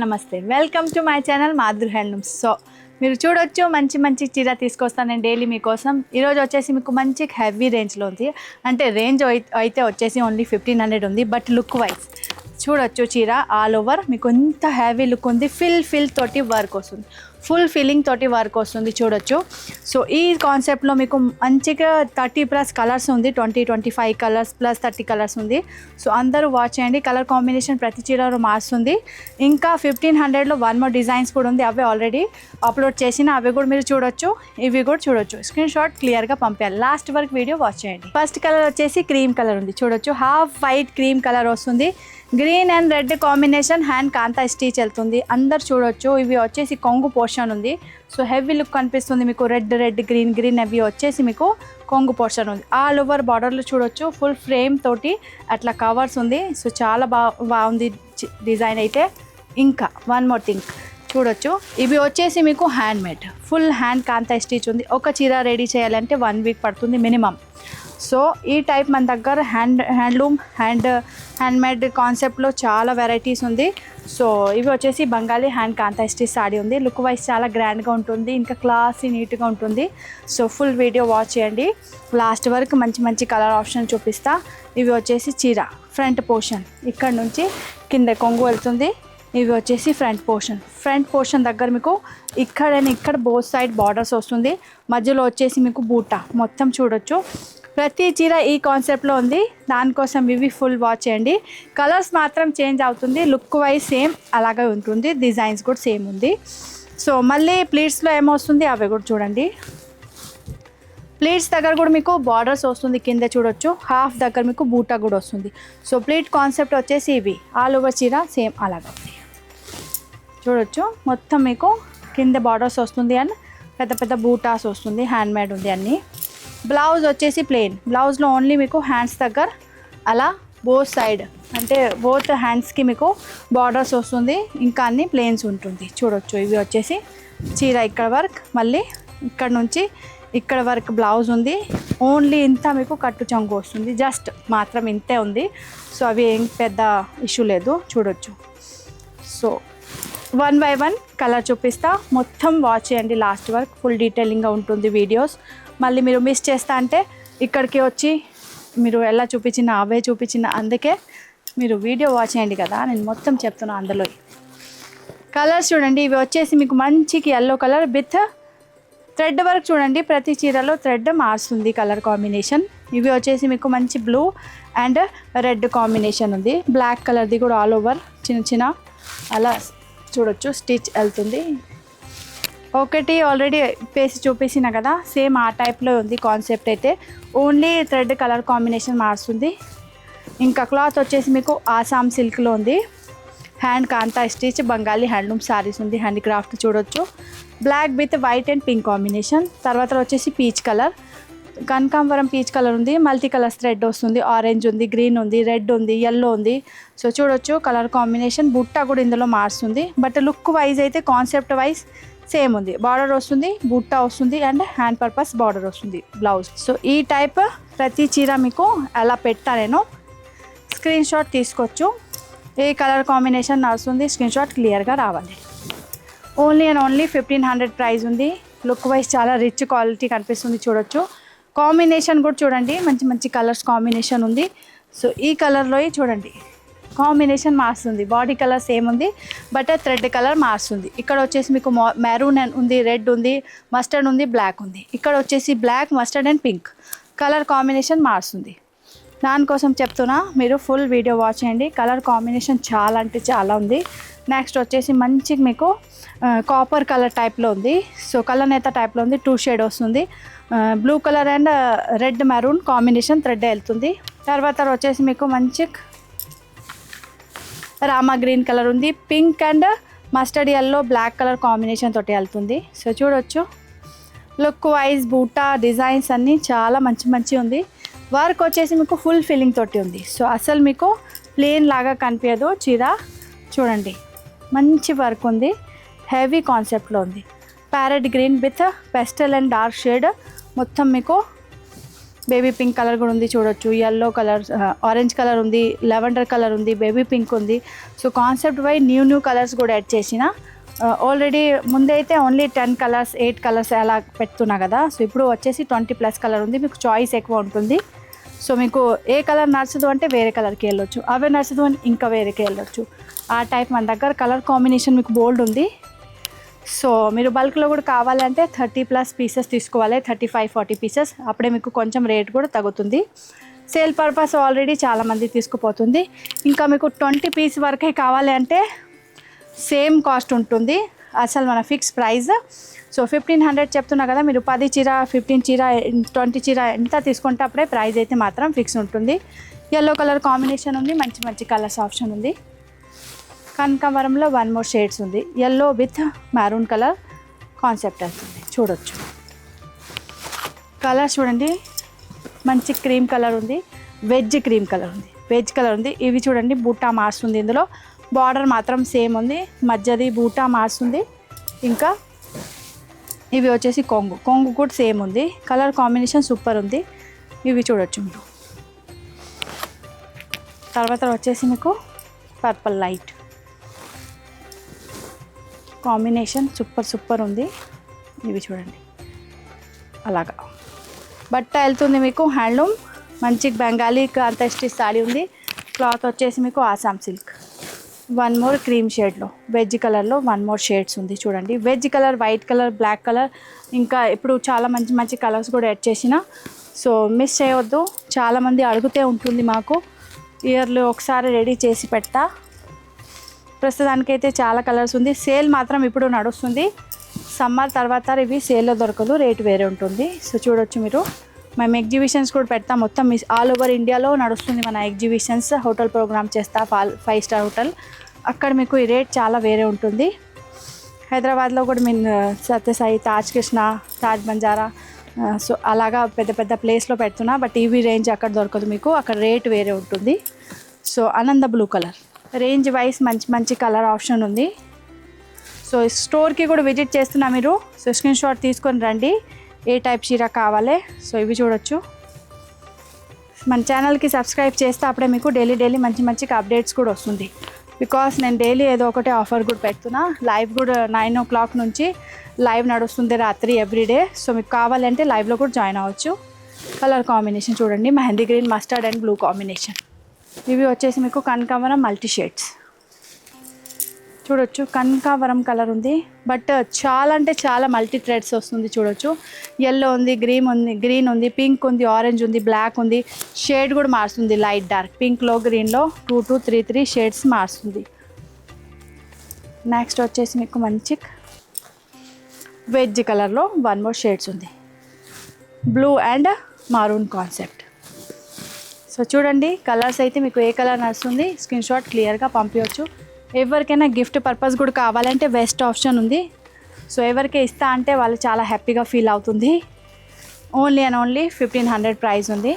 నమస్తే welcome to my channel Madhuri handlooms. So మీరు చూడొచ్చు మంచి మంచి చీర తీసుకొస్తాను నేను డైలీ మీకోసం. ఈరోజు వచ్చేసి మీకు మంచి హెవీ రేంజ్లో ఉంది. అంటే రేంజ్ అయితే వచ్చేసి ఓన్లీ 1500 ఉంది. బట్ లుక్ వైజ్ చూడొచ్చు చీర ఆల్ ఓవర్ మీకు ఎంత హెవీ లుక్ ఉంది. ఫిల్ తోటి వర్క్ వస్తుంది, ఫుల్ ఫీలింగ్ తోటి వర్క్ వస్తుంది చూడొచ్చు. సో ఈ కాన్సెప్ట్లో మీకు మంచిగా 30+ కలర్స్ ఉంది, 25 కలర్స్ ప్లస్ 30 కలర్స్ ఉంది. సో అందరూ వాచ్ చేయండి. కలర్ కాంబినేషన్ ప్రతి చీరలో మారుస్తుంది. ఇంకా 1500లో 1 మోర్ డిజైన్స్ కూడా ఉంది. అవి ఆల్రెడీ అప్లోడ్ చేసిన, అవి కూడా మీరు చూడొచ్చు, ఇవి కూడా చూడొచ్చు. స్క్రీన్ షాట్ క్లియర్గా పంపాలి. లాస్ట్ వరకు వీడియో వాచ్ చేయండి. ఫస్ట్ కలర్ వచ్చేసి క్రీమ్ కలర్ ఉంది చూడొచ్చు. హాఫ్ వైట్ క్రీమ్ కలర్ వస్తుంది. Green and red combination hand kantha stitch వెళ్తుంది. అందరు చూడొచ్చు. ఇవి వచ్చేసి కొంగు పోర్షన్ ఉంది. సో హెవీ లుక్ కనిపిస్తుంది మీకు. రెడ్ గ్రీన్ అవి వచ్చేసి మీకు కొంగు పోర్షన్ ఉంది. ఆల్ ఓవర్ బార్డర్లో చూడొచ్చు. ఫుల్ ఫ్రేమ్ తోటి అట్లా కవర్స్ ఉంది. సో చాలా బాగుంది డిజైన్ అయితే. ఇంకా 1 మోర్ థింగ్ చూడొచ్చు. ఇవి వచ్చేసి మీకు hand made, full hand kantha stitch ఉంది. ఒక చీర రెడీ చేయాలంటే 1 వీక్ పడుతుంది మినిమం. సో ఈ టైప్ మన దగ్గర హ్యాండ్లూమ్ హ్యాండ్మేడ్ కాన్సెప్ట్లో చాలా వెరైటీస్ ఉంది. సో ఇవి వచ్చేసి బంగాళీ హ్యాండ్ కాంతా స్టిచ్ సాడీ ఉంది. లుక్ వైజ్ చాలా గ్రాండ్గా ఉంటుంది, ఇంకా క్లాసీ నీట్గా ఉంటుంది. సో ఫుల్ వీడియో వాచ్ చేయండి లాస్ట్ వరకు. మంచి కలర్ ఆప్షన్ చూపిస్తా. ఇవి వచ్చేసి చీర ఫ్రంట్ పోర్షన్, ఇక్కడ నుంచి కింద కొంగు వెళ్తుంది. ఇవి వచ్చేసి ఫ్రంట్ పోర్షన్ దగ్గర మీకు ఇక్కడ బోత్ సైడ్ బార్డర్స్ వస్తుంది. మధ్యలో వచ్చేసి మీకు బూటా మొత్తం చూడొచ్చు. ప్రతి చీర ఈ కాన్సెప్ట్లో ఉంది. దానికోసం ఇవి ఫుల్ వాచ్ చేయండి. కలర్స్ మాత్రం చేంజ్ అవుతుంది. లుక్ వైజ్ సేమ్ అలాగే ఉంటుంది. డిజైన్స్ కూడా సేమ్ ఉంది. సో మళ్ళీ ప్లీట్స్లో ఏమొస్తుంది అవి కూడా చూడండి. ప్లీట్స్ దగ్గర కూడా మీకు బార్డర్స్ వస్తుంది. కింద చూడొచ్చు. హాఫ్ దగ్గర మీకు బూటా కూడా వస్తుంది. సో ప్లీట్ కాన్సెప్ట్ వచ్చేసి ఇవి ఆల్ ఓవర్ చీర సేమ్ అలాగే ఉంది చూడొచ్చు. మొత్తం మీకు కింద బార్డర్స్ వస్తుంది అండ్ పెద్ద బూటాస్ వస్తుంది. హ్యాండ్మేడ్ ఉంది అన్నీ. బ్లౌజ్ వచ్చేసి ప్లెయిన్. బ్లౌజ్లో ఓన్లీ మీకు హ్యాండ్స్ దగ్గర అలా బోత్ సైడ్ అంటే బోత్ హ్యాండ్స్కి మీకు బార్డర్స్ వస్తుంది. ఇంకా అన్ని ప్లెయిన్స్ ఉంటుంది చూడొచ్చు. ఇవి వచ్చేసి చీర ఇక్కడ వర్క్, మళ్ళీ ఇక్కడ నుంచి ఇక్కడ వరకు బ్లౌజ్ ఉంది. ఓన్లీ ఇంత మీకు కట్టు చంగు వస్తుంది. జస్ట్ మాత్రం ఇంతే ఉంది. సో అవి ఏం పెద్ద ఇష్యూ లేదు చూడొచ్చు. సో 1 by 1 కలర్ చూపిస్తా. మొత్తం వాచ్ చేయండి లాస్ట్ వరకు. ఫుల్ డీటెయిలింగ్గా ఉంటుంది వీడియోస్. మళ్ళీ మీరు మిస్ చేస్తా అంటే ఇక్కడికి వచ్చి మీరు ఎలా చూపించిన అవే చూపించిన, అందుకే మీరు వీడియో వాచ్ చేయండి కదా నేను మొత్తం చెప్తున్నాను. అందులో కలర్స్ చూడండి. ఇవి వచ్చేసి మీకు మంచికి yellow colour with thread work చూడండి. ప్రతి చీరలో థ్రెడ్ మారుస్తుంది కలర్ కాంబినేషన్. ఇవి వచ్చేసి మీకు మంచి బ్లూ అండ్ రెడ్ కాంబినేషన్ ఉంది. బ్లాక్ కలర్ది కూడా ఆల్ ఓవర్ చిన్న అలా చూడొచ్చు స్టిచ్ వెళ్తుంది. ఒకటి ఆల్రెడీ పేసి చూపించిన కదా, సేమ్ ఆ టైప్లో ఉంది కాన్సెప్ట్ అయితే. ఓన్లీ థ్రెడ్ కలర్ కాంబినేషన్ మారుస్తుంది. ఇంకా క్లాత్ వచ్చేసి మీకు ఆసాం సిల్క్లో ఉంది. Hand kantha stitch Bengali handloom saris ఉంది. హ్యాండీక్రాఫ్ట్ చూడొచ్చు. Black with white and pink combination. తర్వాత వచ్చేసి పీచ్ కలర్, కనకాంబరం పీచ్ కలర్ ఉంది. మల్టీ కలర్స్ థ్రెడ్ వస్తుంది. ఆరెంజ్ ఉంది, గ్రీన్ ఉంది, రెడ్ ఉంది, ఎల్లో ఉంది. సో చూడొచ్చు కలర్ కాంబినేషన్. బుట్ట కూడా ఇందులో మారుస్తుంది. బట్ లుక్ వైజ్ అయితే కాన్సెప్ట్ వైజ్ సేమ్ ఉంది. బార్డర్ వస్తుంది, బుట్ట వస్తుంది అండ్ హ్యాండ్ పర్పస్ బార్డర్ వస్తుంది బ్లౌజ్. సో ఈ టైప్ ప్రతి చీర మీకు అలా పెట్టా నేను. స్క్రీన్ షాట్ తీసుకోవచ్చు. ఏ కలర్ కాంబినేషన్ నడుస్తుంది స్క్రీన్ షాట్ క్లియర్గా రావాలి. ఓన్లీ 1500 ప్రైస్ ఉంది. లుక్ వైజ్ చాలా రిచ్ క్వాలిటీ కనిపిస్తుంది చూడొచ్చు. కాంబినేషన్ కూడా చూడండి. మంచి కలర్స్ కాంబినేషన్ ఉంది. సో ఈ కలర్లో చూడండి కాంబినేషన్ మారుస్తుంది. బాడీ కలర్ సేమ్ ఉంది, బట్ థ్రెడ్ కలర్ మారుస్తుంది. ఇక్కడ వచ్చేసి మీకు మెరూన్ ఉంది, రెడ్ ఉంది, మస్టర్డ్ ఉంది, బ్లాక్ ఉంది. ఇక్కడ వచ్చేసి black, mustard and pink colour combination మారుస్తుంది. దానికోసం చెప్తున్నా మీరు ఫుల్ వీడియో వాచ్ చేయండి. కలర్ కాంబినేషన్ చాలా అంటే చాలా ఉంది. నెక్స్ట్ వచ్చేసి మంచి మీకు కాపర్ కలర్ టైప్లో ఉంది. సో కలర్ నేత టైప్లో ఉంది. 2 షేడ్ వస్తుంది. Blue colour and red maroon combination thread వెళ్తుంది. తర్వాత వచ్చేసి మీకు మంచి రామా గ్రీన్ కలర్ ఉంది. Pink and mustard yellow black colour combination తోటి వెళ్తుంది. సో చూడొచ్చు లుక్ వైజ్ బూటా డిజైన్స్ అన్నీ చాలా మంచి ఉంది. వర్క్ వచ్చేసి మీకు ఫుల్ ఫీలింగ్ తోటి ఉంది. సో అసలు మీకు ప్లెయిన్ లాగా కనిపించదు చీర చూడండి. మంచి వర్క్ ఉంది. హెవీ కాన్సెప్ట్లో ఉంది. Parrot green with pastel and dark shade మొత్తం మీకు బేబీ పింక్ కలర్ కూడా ఉంది చూడొచ్చు, ఎల్లో కలర్, ఆరెంజ్ కలర్ ఉంది, లెవెండర్ కలర్ ఉంది, బేబీ పింక్ ఉంది. So concept wise new colours కూడా యాడ్ చేసిన. ఆల్రెడీ ముందైతే ఓన్లీ 10 కలర్స్ 8 కలర్స్ అలా పెడుతున్నా కదా. సో ఇప్పుడు వచ్చేసి 20+ కలర్ ఉంది, మీకు చాయిస్ ఎక్కువ ఉంటుంది. సో మీకు ఏ కలర్ నచ్చదు అంటే వేరే కలర్కి వెళ్ళొచ్చు, అవే నచ్చదు అని ఇంకా వేరేకి వెళ్ళొచ్చు. ఆ టైప్ మన దగ్గర కలర్ కాంబినేషన్ మీకు బోల్డ్ ఉంది. సో మీరు బల్క్లో కూడా కావాలంటే 30+ పీసెస్ తీసుకోవాలి, 35-40 పీసెస్. అప్పుడే మీకు కొంచెం రేట్ కూడా తగ్గుతుంది. సేల్ పర్పస్ ఆల్రెడీ చాలామంది తీసుకుపోతుంది. ఇంకా మీకు 20 పీస్ వరకే కావాలి అంటే సేమ్ కాస్ట్ ఉంటుంది, అసలు మన ఫిక్స్ ప్రైస్. సో 1500 చెప్తున్నా కదా, మీరు 10 చీర 15 చీర 20 చీర ఎంత తీసుకుంటే అప్పుడే ప్రైస్ అయితే మాత్రం ఫిక్స్ ఉంటుంది. ఎల్లో కలర్ కాంబినేషన్ ఉంది, మంచి మంచి కలర్స్ ఆప్షన్ ఉంది. కనకాంబరంలో 1 more షేడ్స్ ఉంది, yellow with maroon colour concept అవుతుంది చూడొచ్చు. కలర్ చూడండి, మంచి క్రీమ్ కలర్ ఉంది, వెజ్ క్రీమ్ కలర్ ఉంది, వెజ్ కలర్ ఉంది. ఇవి చూడండి బూటా మారుస్తుంది, ఇందులో బార్డర్ మాత్రం సేమ్ ఉంది, మధ్యది బూటా మారుస్తుంది. ఇంకా ఇవి వచ్చేసి కొంగు కూడా సేమ్ ఉంది, కలర్ కాంబినేషన్ సూపర్ ఉంది. ఇవి చూడొచ్చు మీరు. తర్వాత వచ్చేసి మీకు పర్పుల్ లైట్ కాంబినేషన్ సూపర్ ఉంది. ఇవి చూడండి అలాగా బట్ట వెళ్తుంది మీకు, హ్యాండ్లూమ్ మంచి బెంగాలీ కాంతస్టి సారీ ఉంది. క్లాత్ వచ్చేసి మీకు ఆసాం సిల్క్. 1 more క్రీమ్ షేడ్లో వెజ్ కలర్లో 1 more షేడ్స్ ఉంది చూడండి. Beige colour, white colour, black colour, ఇంకా ఇప్పుడు చాలా మంచి మంచి కలర్స్ కూడా యాడ్ చేసిన. సో మిస్ చేయవద్దు, చాలామంది అడుగుతూ ఉంటుంది మాకు. ఇయర్లో ఒకసారి రెడీ చేసి పెడతా. ప్రస్తుతానికైతే చాలా కలర్స్ ఉంది. సేల్ మాత్రం ఇప్పుడు నడుస్తుంది, సమ్మర్ తర్వాత ఇవి సేల్లో దొరకదు, రేట్ వేరే ఉంటుంది. సో చూడొచ్చు మీరు. మేము ఎగ్జిబిషన్స్ కూడా పెడతాం, మొత్తం ఆల్ ఓవర్ ఇండియాలో నడుస్తుంది మన ఎగ్జిబిషన్స్. హోటల్ ప్రోగ్రామ్ చేస్తా, 5 star హోటల్, అక్కడ మీకు ఈ రేట్ చాలా వేరే ఉంటుంది. హైదరాబాద్లో కూడా మేము సత్యసాయి, తాజ్ కృష్ణ, తాజ్ బంజారా, సో అలాగా పెద్ద పెద్ద ప్లేస్లో పెడుతున్నా. బట్ ఇవి రేంజ్ అక్కడ దొరకదు మీకు, అక్కడ రేట్ వేరే ఉంటుంది. సో ఆనంద బ్లూ కలర్ రేంజ్ వైస్ మంచి మంచి కలర్ ఆప్షన్ ఉంది. సో స్టోర్కి కూడా విజిట్ చేస్తున్నా మీరు. సో స్క్రీన్ షాట్ తీసుకొని రండి, ఏ టైప్ చీర కావాలి. సో ఇవి చూడొచ్చు. మన ఛానల్కి సబ్స్క్రైబ్ చేస్తే అప్పుడే మీకు డైలీ మంచి మంచి అప్డేట్స్ కూడా వస్తుంది. బికాస్ నేను డైలీ ఏదో ఒకటి ఆఫర్ కూడా పెడుతున్నా. లైవ్ కూడా 9 o'clock నుంచి లైవ్ నడుస్తుంది రాత్రి ఎవ్రీడే. సో మీకు కావాలంటే లైవ్లో కూడా జాయిన్ అవ్వచ్చు. కలర్ కాంబినేషన్ చూడండి, mehndi green, mustard and blue combination. ఇవి వచ్చేసి మీకు కనకాంబరం మల్టీ షేడ్స్ చూడొచ్చు. కనకాంబరం కలర్ ఉంది, బట్ చాలా అంటే చాలా మల్టీ థ్రెడ్స్ వస్తుంది చూడొచ్చు. ఎల్లో ఉంది, గ్రీన్ ఉంది, పింక్ ఉంది, ఆరెంజ్ ఉంది, బ్లాక్ ఉంది. షేడ్ కూడా మారుస్తుంది, లైట్ డార్క్ పింక్లో, గ్రీన్లో 2 to 3 షేడ్స్ మారుస్తుంది. నెక్స్ట్ వచ్చేసి మీకు మంచి వెజ్ కలర్లో 1 more షేడ్స్ ఉంది, blue and maroon concept. So చూడండి కలర్స్ అయితే మీకు ఏ కలర్ నడుస్తుంది స్క్రీన్ షాట్ క్లియర్గా పంపించవచ్చు. ఎవరికైనా గిఫ్ట్ పర్పస్ కూడా కావాలంటే బెస్ట్ ఆప్షన్ ఉంది. సో ఎవరికి ఇస్తా అంటే వాళ్ళు చాలా హ్యాపీగా ఫీల్ అవుతుంది. ఓన్లీ 1500 ప్రైస్ ఉంది.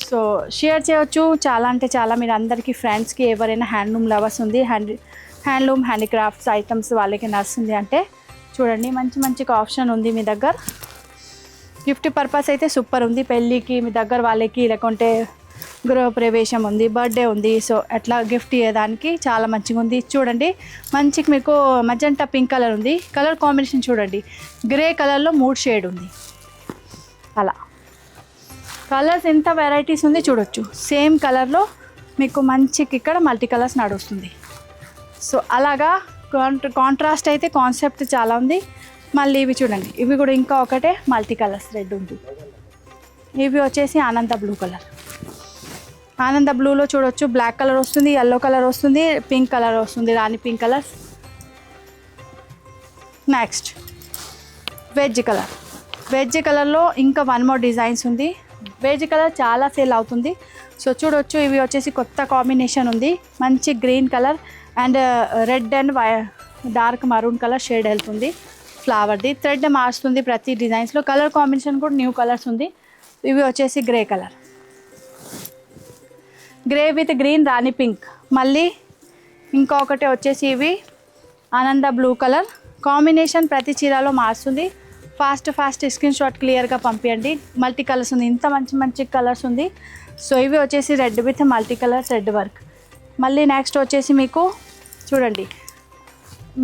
సో షేర్ చేయవచ్చు చాలా అంటే చాలా, మీరు అందరికీ ఫ్రెండ్స్కి ఎవరైనా హ్యాండ్లూమ్ లవర్స్ ఉంది, హ్యాండ్లూమ్ హ్యాండీక్రాఫ్ట్స్ ఐటమ్స్ వాళ్ళకి నడుస్తుంది అంటే చూడండి మంచి మంచి ఆప్షన్ ఉంది మీ దగ్గర. గిఫ్ట్ పర్పస్ అయితే సూపర్ ఉంది, పెళ్ళికి మీ దగ్గర వాళ్ళకి, లేకుంటే గృహప్రవేశం ఉంది, బర్త్డే ఉంది. సో అట్లా గిఫ్ట్ ఇవ్వడానికి చాలా మంచిగా ఉంది. చూడండి మంచిగా మీకు మజంటా పింక్ కలర్ ఉంది, కలర్ కాంబినేషన్ చూడండి. గ్రే కలర్లో 3 షేడ్ ఉంది. అలా కలర్స్ ఎంత వెరైటీస్ ఉంది చూడొచ్చు. సేమ్ కలర్లో మీకు మంచిగా ఇక్కడ మల్టీ కలర్స్ నడుస్తుంది. సో అలాగా కాంట్రాస్ట్ అయితే కాన్సెప్ట్ చాలా ఉంది. మళ్ళీ ఇవి చూడండి, ఇవి కూడా ఇంకా ఒకటే మల్టీ కలర్స్ రెడ్ ఉంది. ఇవి వచ్చేసి ఆనంద బ్లూ కలర్. ఆనంద బ్లూలో చూడొచ్చు బ్లాక్ కలర్ వస్తుంది, ఎల్లో కలర్ వస్తుంది, పింక్ కలర్ వస్తుంది, rani pink colour. Next beige colour. Beige కలర్లో ఇంకా 1 more డిజైన్స్ ఉంది. వెజ్ కలర్ చాలా సేల్ అవుతుంది. సో చూడొచ్చు ఇవి వచ్చేసి కొత్త కాంబినేషన్ ఉంది, మంచి green colour and red and dark maroon colour shade వెళ్తుంది. ఫ్లవర్ది థ్రెడ్ మారుస్తుంది ప్రతి డిజైన్స్లో. కలర్ కాంబినేషన్ కూడా న్యూ కలర్స్ ఉంది. ఇవి వచ్చేసి grey colour, grey with green, rani pink. మళ్ళీ ఇంకొకటి వచ్చేసి ఇవి ఆనంద బ్లూ కలర్ కాంబినేషన్ ప్రతి చీరలో మారుస్తుంది. ఫాస్ట్ స్క్రీన్ షాట్ క్లియర్గా పంపించండి. మల్టీ కలర్స్ ఉంది, ఇంత మంచి కలర్స్ ఉంది. సో ఇవి వచ్చేసి red with multi colour thread work. మళ్ళీ నెక్స్ట్ వచ్చేసి మీకు చూడండి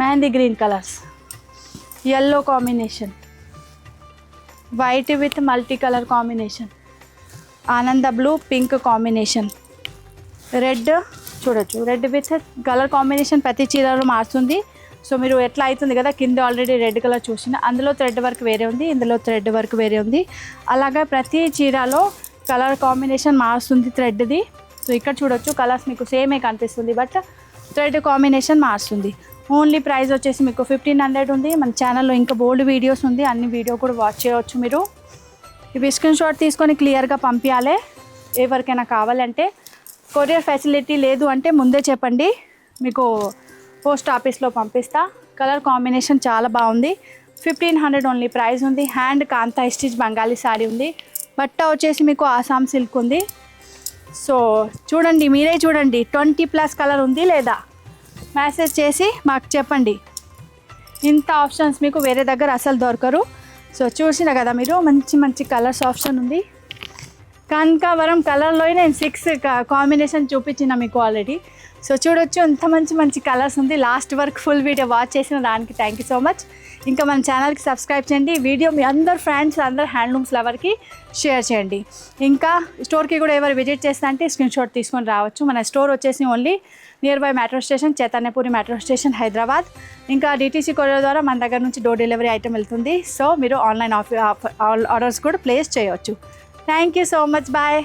mehndi green colours, yellow combination, white with multi colour combination, ఆనంద బ్లూ పింక్ కాంబినేషన్, రెడ్ చూడొచ్చు, రెడ్ విత్ కలర్ కాంబినేషన్ ప్రతి చీరలో మారుతుంది. సో మీరు ఎట్లా అవుతుంది కదా, కింద ఆల్రెడీ రెడ్ కలర్ చూసిన, అందులో థ్రెడ్ వర్క్ వేరే ఉంది, ఇందులో థ్రెడ్ వర్క్ వేరే ఉంది. అలాగే ప్రతి చీరలో కలర్ కాంబినేషన్ మారుస్తుంది థ్రెడ్ది. సో ఇక్కడ చూడొచ్చు కలర్స్ మీకు సేమే కనిపిస్తుంది, బట్ థ్రెడ్ కాంబినేషన్ మారుస్తుంది. ఓన్లీ ప్రైస్ వచ్చేసి మీకు 1500 ఉంది. మన ఛానల్లో ఇంకా బోల్డ్ వీడియోస్ ఉంది, అన్ని వీడియో కూడా వాచ్ చేయవచ్చు మీరు. ఇవి స్క్రీన్ షాట్ తీసుకొని క్లియర్గా పంపించాలి. ఎవరికైనా కావాలంటే కొరియర్ ఫెసిలిటీ లేదు అంటే ముందే చెప్పండి, మీకు పోస్ట్ ఆఫీస్లో పంపిస్తా. కలర్ కాంబినేషన్ చాలా బాగుంది. 1500 ఓన్లీ ప్రైస్ ఉంది. హ్యాండ్ కాంతా స్టిచ్ బంగాళీ సారీ ఉంది. బట్ట వచ్చేసి మీకు ఆసాం సిల్క్ ఉంది. సో చూడండి, మీరే చూడండి 20+ కలర్ ఉంది లేదా, మెసేజ్ చేసి మాకు చెప్పండి. ఇంత ఆప్షన్స్ మీకు వేరే దగ్గర అసలు దొరకరు. సో చూసిన కదా మీరు, మంచి కలర్స్ ఆప్షన్ ఉంది. కనకావరం కలర్లో నేను 6 కాంబినేషన్ చూపించిన మీకు ఆల్రెడీ. సో చూడొచ్చు ఎంత మంచి కలర్స్ ఉంది. లాస్ట్ వరకు ఫుల్ వీడియో వాచ్ చేసిన దానికి థ్యాంక్ యూ సో మచ్. ఇంకా మన ఛానల్కి సబ్స్క్రైబ్ చేయండి. వీడియో మీ అందరు ఫ్రెండ్స్, అందరు హ్యాండ్లూమ్స్ లవర్కి షేర్ చేయండి. ఇంకా స్టోర్కి కూడా ఎవరు విజిట్ చేస్తా అంటే స్క్రీన్ షాట్ తీసుకొని రావచ్చు. మన స్టోర్ వచ్చేసి only near by metro station, Chaitanyapuri metro station, Hyderabad. ఇంకా DTC కొరియర్ ద్వారా మన దగ్గర నుంచి డోర్ డెలివరీ ఐటమ్ వెళ్తుంది. సో మీరు ఆన్లైన్ ఆర్డర్స్ కూడా ప్లేస్ చేయవచ్చు. Thank you so much. Bye.